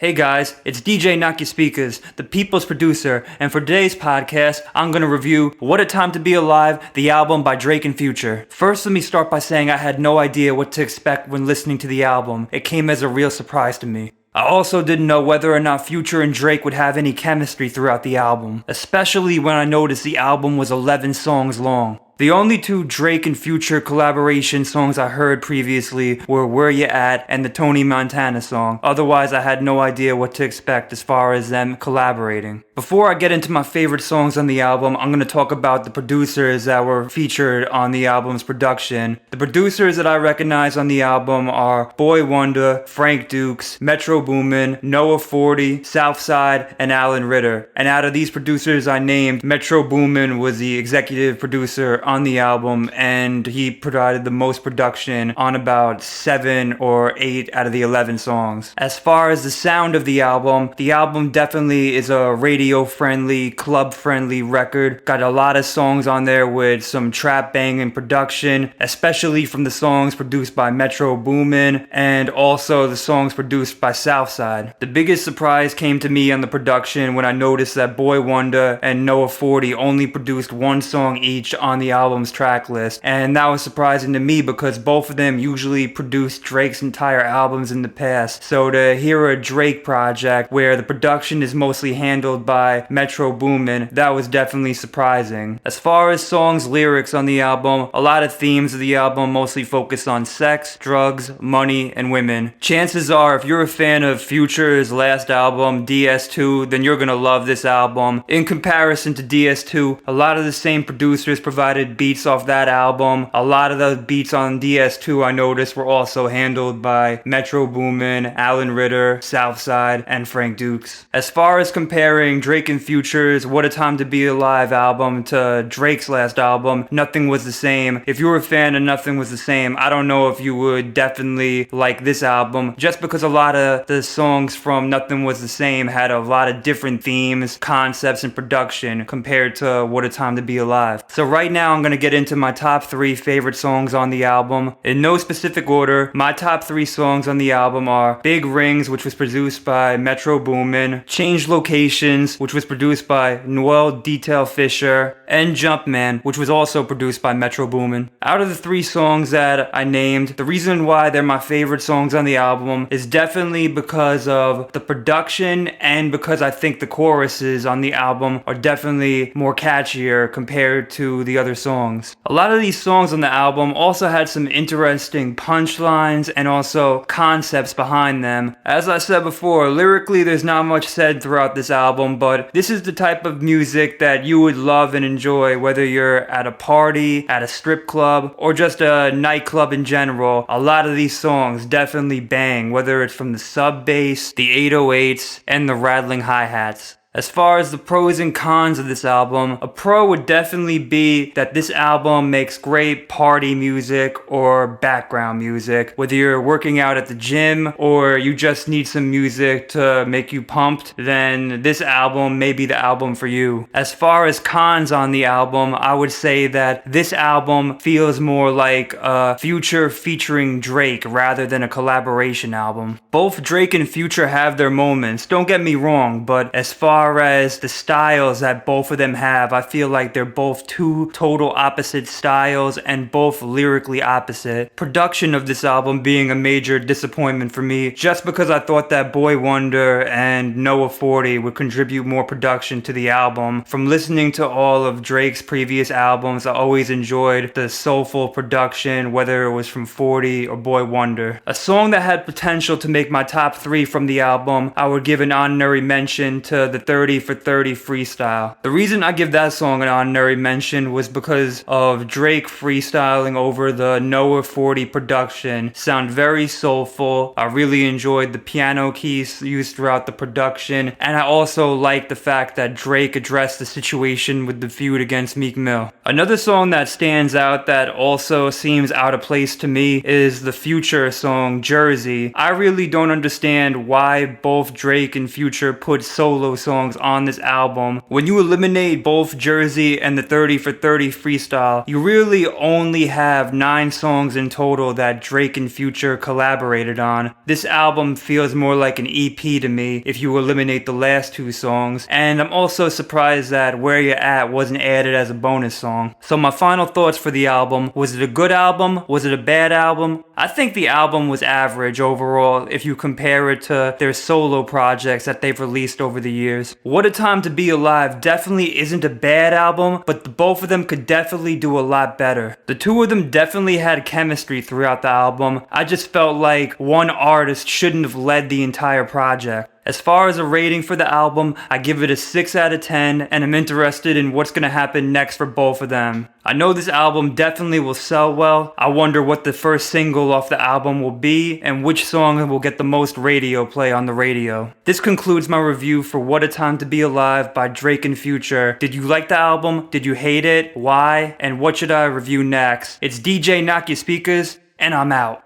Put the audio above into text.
Hey guys, it's DJ Knock Your Speakers, the people's producer, and for today's podcast, I'm gonna review What a Time to Be Alive, the album by Drake and Future. First, let me start by saying I had no idea what to expect when listening to the album. It came as a real surprise to me. I also didn't know whether or not Future and Drake would have any chemistry throughout the album, especially when I noticed the album was 11 songs long. The only two Drake and Future collaboration songs I heard previously were Where Ya At and the Tony Montana song. Otherwise, I had no idea what to expect as far as them collaborating. Before I get into my favorite songs on the album, I'm going to talk about the producers that were featured on the album's production. The producers that I recognize on the album are Boy Wonder, Frank Dukes, Metro Boomin, Noah 40, Southside, and Alan Ritter. And out of these producers I named, Metro Boomin was the executive producer on the album, and he provided the most production on about 7 or 8 out of the 11 songs. As far as the sound of the album definitely is a radio-friendly, club-friendly record. Got a lot of songs on there with some trap banging production, especially from the songs produced by Metro Boomin and also the songs produced by Southside. The biggest surprise came to me on the production when I noticed that Boy Wonder and Noah 40 only produced one song each on the album's track list, and that was surprising to me because both of them usually produced Drake's entire albums in the past. So to hear a Drake project where the production is mostly handled by Metro Boomin, that was definitely surprising. As far as songs lyrics on the album, a lot of themes of the album mostly focus on sex, drugs, money, and women. Chances are if you're a fan of Future's last album, DS2, then you're gonna love this album. In comparison to DS2, a lot of the same producers provided beats off that album. A lot of the beats on DS2 I noticed were also handled by Metro Boomin, Alan Ritter, Southside, and Frank Dukes. As far as comparing Drake and Future's What a Time to Be Alive album to Drake's last album, nothing was the same. If you were a fan of Nothing Was the Same, I don't know if you would definitely like this album, just because a lot of the songs from Nothing Was the Same had a lot of different themes, concepts, and production compared to What a Time to Be Alive. So right now I'm going to get into my top 3 favorite songs on the album. In no specific order, my top 3 songs on the album are Big Rings, which was produced by Metro Boomin, Change Locations, which was produced by Noel Detail Fisher, and Jumpman, which was also produced by Metro Boomin. Out of the 3 songs that I named, the reason why they're my favorite songs on the album is definitely because of the production and because I think the choruses on the album are definitely more catchier compared to the other songs. A lot of these songs on the album also had some interesting punchlines and also concepts behind them. As I said before, lyrically there's not much said throughout this album, but this is the type of music that you would love and enjoy whether you're at a party, at a strip club, or just a nightclub in general. A lot of these songs definitely bang, whether it's from the sub bass, the 808s, and the rattling hi-hats. As far as the pros and cons of this album, a pro would definitely be that this album makes great party music or background music. Whether you're working out at the gym or you just need some music to make you pumped, then this album may be the album for you. As far as cons on the album, I would say that this album feels more like a Future featuring Drake rather than a collaboration album. Both Drake and Future have their moments, don't get me wrong, but as far as the styles that both of them have, I feel like they're both two total opposite styles and both lyrically opposite. Production of this album being a major disappointment for me, just because I thought that Boy Wonder and Noah 40 would contribute more production to the album. From listening to all of Drake's previous albums, I always enjoyed the soulful production, whether it was from 40 or Boy Wonder. A song that had potential to make my top 3 from the album, I would give an honorary mention to the 30 for 30 freestyle. The reason I give that song an honorary mention was because of Drake freestyling over the Noah 40 production. Sound very soulful. I really enjoyed the piano keys used throughout the production, and I also like the fact that Drake addressed the situation with the feud against Meek Mill. Another song that stands out that also seems out of place to me is the Future song Jersey. I really don't understand why both Drake and Future put solo songs songs on this album. When you eliminate both Jersey and the 30 for 30 freestyle, you really only have 9 songs in total that Drake and Future collaborated on. This album feels more like an EP to me if you eliminate the last 2 songs, and I'm also surprised that Where You At wasn't added as a bonus song. So my final thoughts for the album: was it a good album? Was it a bad album? I think the album was average overall if you compare it to their solo projects that they've released over the years. What a Time to Be Alive definitely isn't a bad album, but both of them could definitely do a lot better. The two of them definitely had chemistry throughout the album. I just felt like one artist shouldn't have led the entire project. As far as a rating for the album, I give it a 6 out of 10, and I'm interested in what's gonna happen next for both of them. I know this album definitely will sell well. I wonder what the first single off the album will be, and which song will get the most radio play on the radio. This concludes my review for What a Time to Be Alive by Drake and Future. Did you like the album? Did you hate it? Why? And what should I review next? It's DJ Knock Your Speakers, and I'm out.